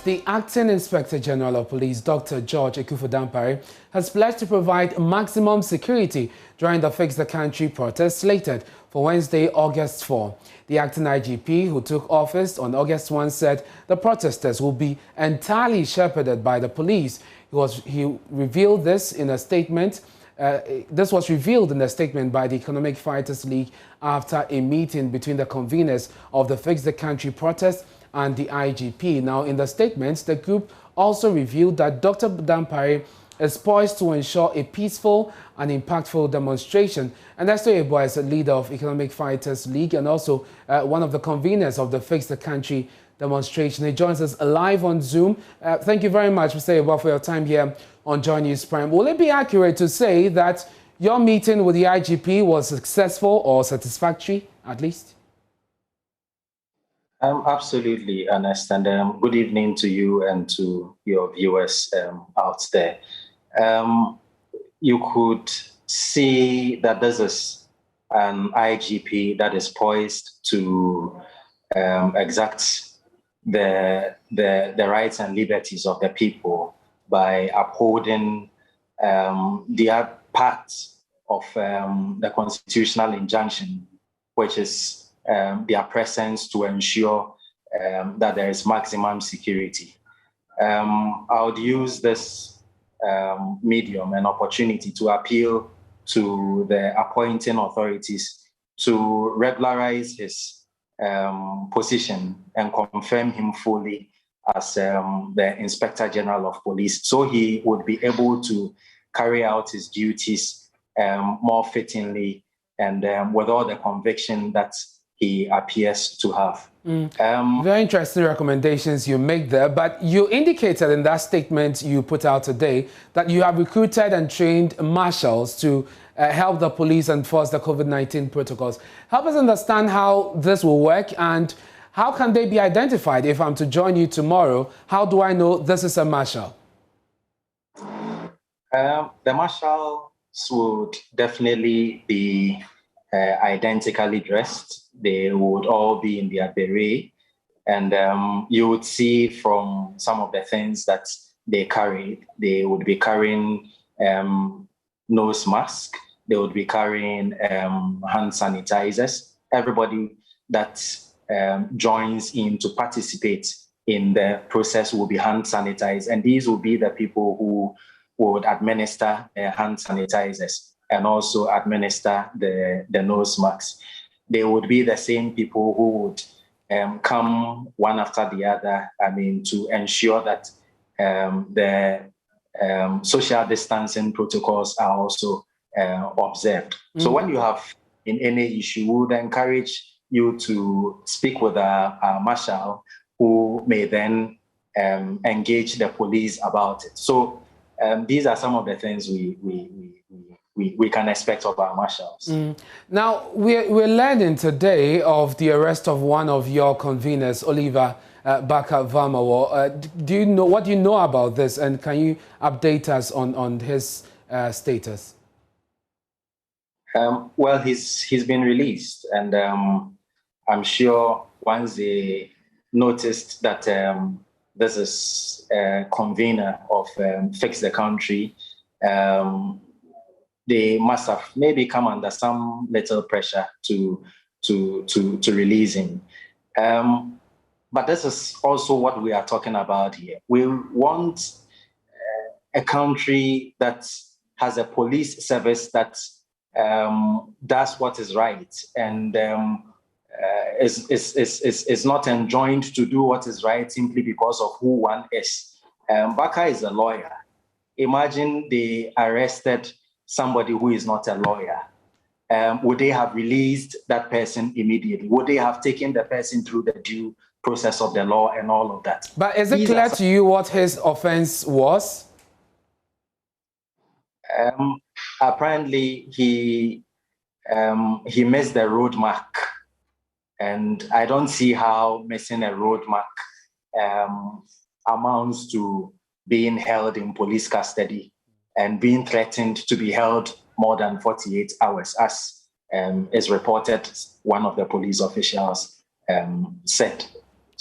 the Acting Inspector General of Police, Dr. George Ekufu-Dampare, has pledged to provide maximum security during the Fix the Country protest slated for Wednesday, August 4. The acting IGP, who took office on August 1, said the protesters will be entirely shepherded by the police. He revealed this in a statement. This was revealed in a statement by the Economic Fighters League after a meeting between the conveners of the Fix the Country protest and the IGP. Now, in the statements, the group also revealed that Dr. Dampare is poised to ensure a peaceful and impactful demonstration. And Esther Yeboah is a leader of Economic Fighters League and also one of the conveners of the Fix the Country demonstration. He joins us live on Zoom. Thank you very much, Mr. Yeboah, for your time here on Joy News Prime. Will it be accurate to say that your meeting with the IGP was successful or satisfactory, at least? Absolutely, Ernest, and good evening to you and to your viewers out there. You could see that this is an IGP that is poised to exact the rights and liberties of the people by upholding the part of the constitutional injunction, which is their presence to ensure that there is maximum security. I would use this medium and opportunity to appeal to the appointing authorities to regularize his position and confirm him fully as the Inspector General of Police, so he would be able to carry out his duties more fittingly and with all the conviction that he appears to have. Very interesting recommendations you make there, but you indicated in that statement you put out today that you have recruited and trained marshals to help the police enforce the COVID-19 protocols. Help us understand how this will work and how can they be identified? If I'm to join you tomorrow, how do I know this is a marshal? The marshals would definitely be identically dressed. They would all be in their beret, and you would see from some of the things that they carry, they would be carrying nose mask, they would be carrying hand sanitizers. Everybody that joins in to participate in the process will be hand sanitized, and these will be the people who would administer hand sanitizers and also administer the nose masks. They would be the same people who would come one after the other, to ensure that the social distancing protocols are also observed. So when you have in any issue, we would encourage you to speak with a marshal who may then engage the police about it. So these are some of the things we can expect of our marshals. Now, we're learning today of the arrest of one of your conveners, Oliver Baka-Vamawo. What do you know about this, and can you update us on his status? Well, he's been released, and I'm sure once they noticed that this is a convener of Fix the Country, they must have maybe come under some little pressure to release him. But this is also what we are talking about here. We want a country that has a police service that does what is right and is not enjoined to do what is right simply because of who one is. Baka is a lawyer. Imagine they arrested somebody who is not a lawyer. Would they have released that person immediately? Would they have taken the person through the due process of the law and all of that? But is it clear to you what his offense was? Apparently, he missed the road mark. And I don't see how missing a road mark amounts to being held in police custody and being threatened to be held more than 48 hours, as is reported one of the police officials said.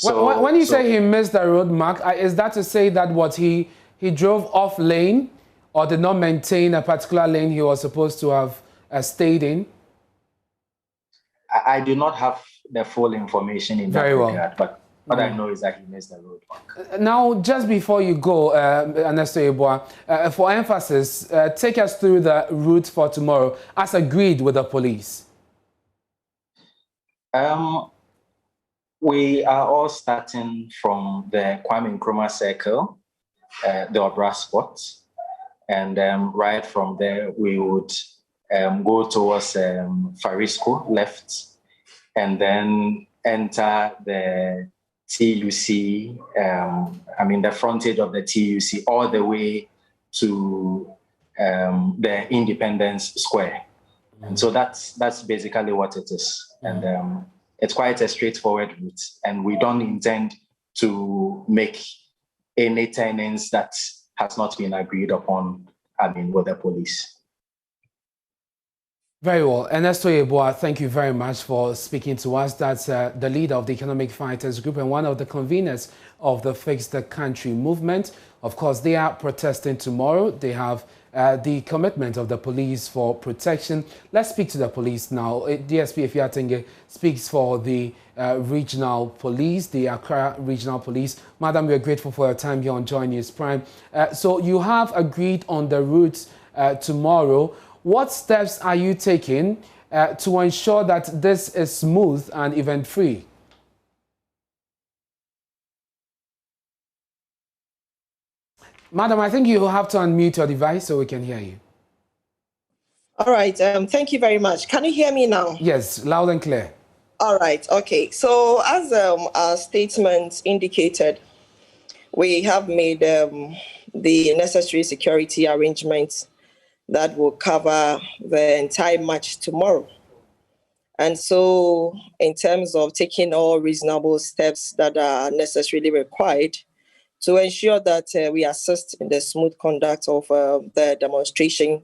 When you say he missed the road mark, is that to say that what he drove off lane or did not maintain a particular lane he was supposed to have stayed in? I do not have the full information in that regard, but what I know is that he missed the road mark. Now, just before you go, Ernesto Yeboah, for emphasis, take us through the route for tomorrow, as agreed with the police. We are all starting from the Kwame Nkrumah Circle, the Obra spot, and right from there we would go towards Farisco left, and then enter the TUC, the frontage of the TUC, all the way to the Independence Square. And so that's basically what it is. And it's quite a straightforward route, and we don't intend to make any turnings that has not been agreed upon, with the police. Very well. Ernesto Yeboah, thank you very much for speaking to us. That's the leader of the Economic Fighters Group and one of the conveners of the Fix the Country movement. Of course, they are protesting tomorrow. They have the commitment of the police for protection. Let's speak to the police now. DSP Efiatenge speaks for the regional police, the Accra Regional Police. Madam, we are grateful for your time here on Joy News Prime. So you have agreed on the route tomorrow. What steps are you taking to ensure that this is smooth and event-free? Madam, I think you have to unmute your device so we can hear you. All right. Thank you very much. Can you hear me now? Yes, loud and clear. All right. Okay. So as our statement indicated, we have made the necessary security arrangements that will cover the entire match tomorrow. And so in terms of taking all reasonable steps that are necessarily required to ensure that we assist in the smooth conduct of the demonstration,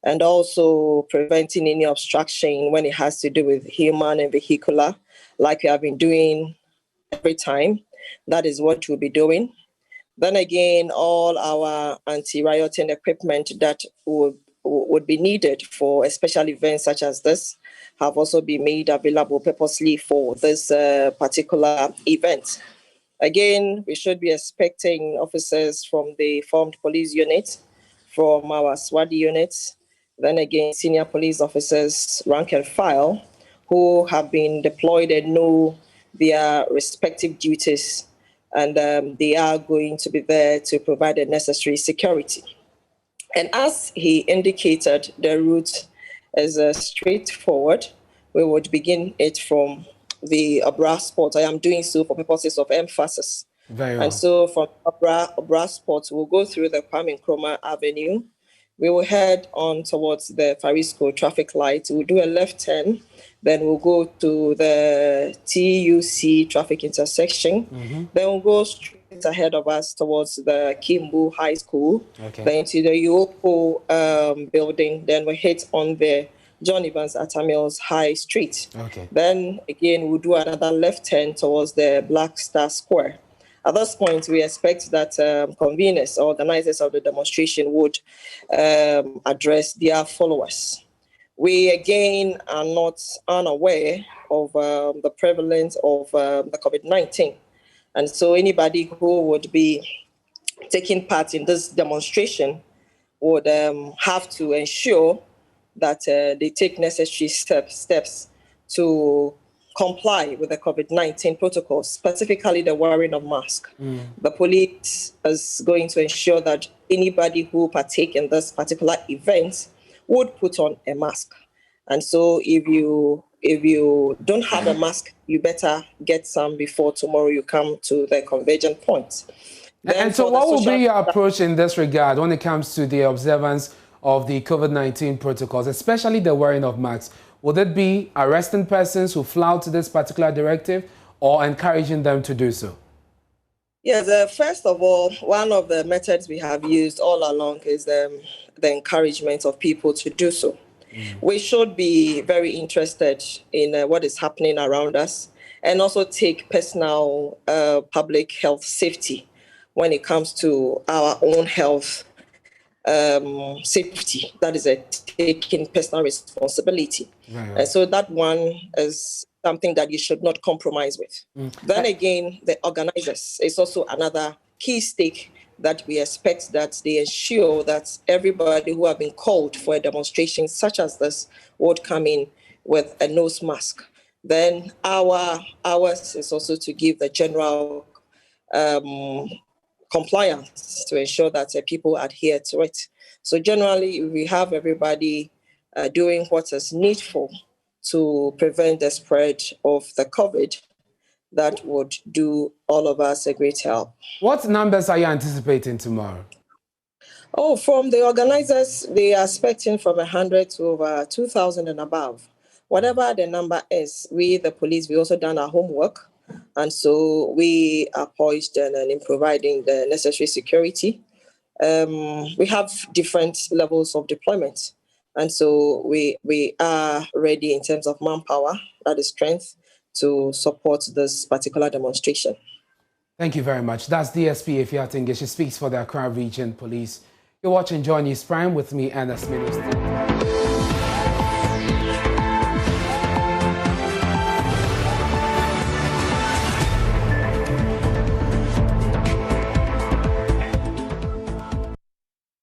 and also preventing any obstruction when it has to do with human and vehicular, like we have been doing every time. That is what we'll be doing. Then again, all our anti-rioting equipment that would be needed for special events such as this have also been made available purposely for this particular event. Again, we should be expecting officers from the formed police unit, from our SWAT units, then again, senior police officers, rank and file, who have been deployed and know their respective duties, and they are going to be there to provide the necessary security. And as he indicated, the route is straightforward. We would begin it from the Obra spot. I am doing so for purposes of emphasis. Very well. And so from Obra spot, we'll go through the Kwame Nkrumah Avenue. We will head on towards the Farisco traffic light. We'll do a left turn. Then we'll go to the TUC traffic intersection. Then we'll go straight ahead of us towards the Kimbu High School. Then to the Yoko building. Then we hit on the John Evans Atamil's High Street. Then again, we'll do another left turn towards the Black Star Square. At this point, we expect that conveners or organizers of the demonstration would address their followers. We, again, are not unaware of the prevalence of the COVID-19. And so anybody who would be taking part in this demonstration would have to ensure that they take necessary steps to comply with the COVID-19 protocols, specifically the wearing of masks. The police is going to ensure that anybody who partake in this particular event would put on a mask. And so if you don't have a mask, you better get some before tomorrow you come to the convergence point. And so what will be your approach in this regard when it comes to the observance of the COVID-19 protocols, especially the wearing of masks? Would it be arresting persons who flout this particular directive or encouraging them to do so? Yes, first of all, one of the methods we have used all along is the encouragement of people to do so. We should be very interested in what is happening around us. and also take personal public health safety when it comes to our own health safety. That is taking personal responsibility. Right. And so that one is something that you should not compromise with. Then again, the organizers is also another key stake that we expect that they ensure that everybody who have been called for a demonstration such as this would come in with a nose mask. Then ours is also to give the general compliance to ensure that people adhere to it. So generally, we have everybody doing what is needful to prevent the spread of the COVID. That would do all of us a great help. What numbers are you anticipating tomorrow? Oh, from the organizers, they are expecting from 100 to over 2,000 and above. Whatever the number is, we, the police, we also done our homework. And so we are poised and in providing the necessary security. We have different levels of deployment. And so we are ready in terms of manpower, that is strength, to support this particular demonstration. Thank you very much. That's DSP Efiatinge. She speaks for the Accra Region Police. You're watching Joy News Prime with me, Ernest Minister.